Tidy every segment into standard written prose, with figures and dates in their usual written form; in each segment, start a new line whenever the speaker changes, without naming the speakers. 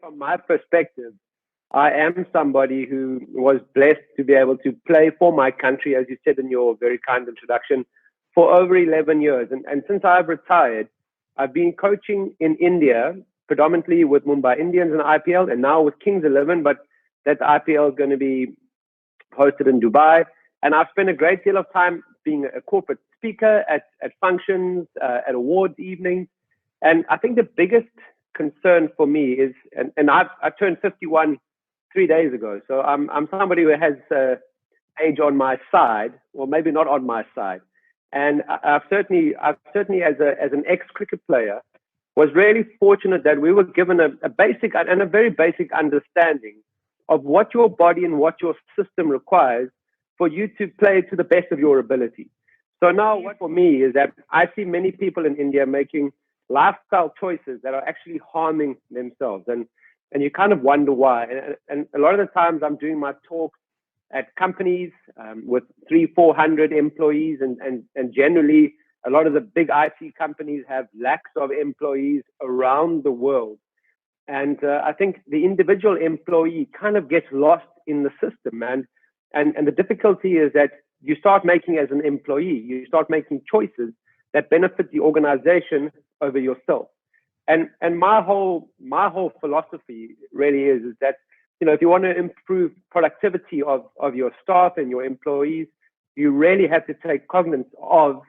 From my perspective, I am somebody who was blessed to be able to play for my country, as you said in your very kind introduction, for over 11 years. And since I've retired, I've been coaching in India, predominantly with Mumbai Indians in IPL, and now with Kings 11, but that IPL is going to be hosted in Dubai. And I've spent a great deal of time being a corporate speaker at functions, at awards evenings. And I think the biggest concern for me is, and I turned 51 3 days ago, so I'm somebody who has age on my side, or maybe not on my side. And I've certainly as an ex-cricket player, was really fortunate that we were given a basic and a very basic understanding of what your body and what your system requires for you to play to the best of your ability. So now what for me is that I see many people in India making lifestyle choices that are actually harming themselves. And you kind of wonder why. And a lot of the times I'm doing my talks at companies with 300-400 employees, and generally a lot of the big IT companies have lakhs of employees around the world. And I think the individual employee kind of gets lost in the system. And the difficulty is that you start making, as an employee, you start making choices that benefit the organization over yourself. And my whole philosophy really is that, if you want to improve productivity of your staff and your employees, you really have to take cognizance of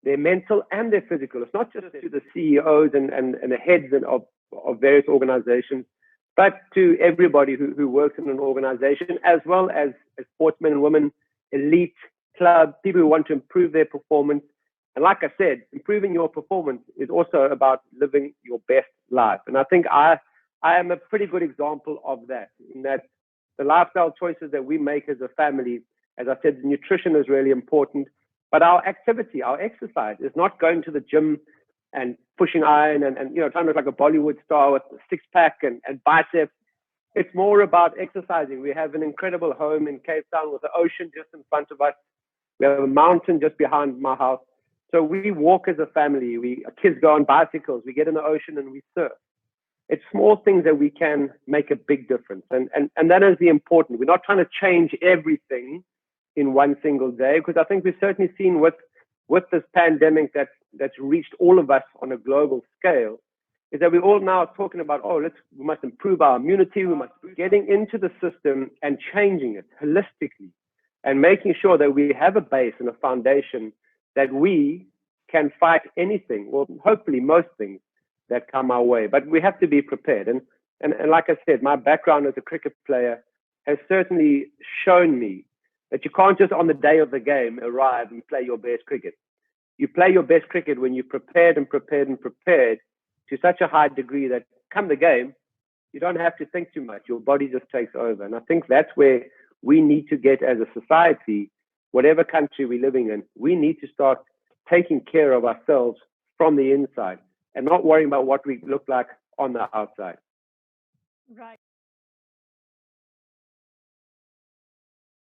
their mental and their physical. It's not just to the CEOs and the heads of various organizations, but to everybody who works in an organization, as well as sportsmen and women, elite clubs, people who want to improve their performance. And like I said, improving your performance is also about living your best life. And I think I am a pretty good example of that, in that the lifestyle choices that we make as a family, as I said, nutrition is really important, but our activity, our exercise is not going to the gym and pushing iron and trying to look like a Bollywood star with a six-pack and biceps. It's more about exercising. We have an incredible home in Cape Town with the ocean just in front of us. We have a mountain just behind my house. So we walk as a family. Our kids go on bicycles. We get in the ocean and we surf. It's small things that we can make a big difference. And that is the important. We're not trying to change everything in one single day, because I think we've certainly seen with this pandemic that's reached all of us on a global scale, is that we're all now talking about, we must improve our immunity. We must be getting into the system and changing it holistically and making sure that we have a base and a foundation that we can fight anything, or hopefully most things that come our way. But we have to be prepared. And like I said, my background as a cricket player has certainly shown me that you can't just on the day of the game arrive and play your best cricket. You play your best cricket when you're prepared to such a high degree that come the game, you don't have to think too much. Your body just takes over. And I think that's where we need to get as a society, whatever country we're living in, we need to start taking care of ourselves from the inside and not worrying about what we look like on the outside.
Right.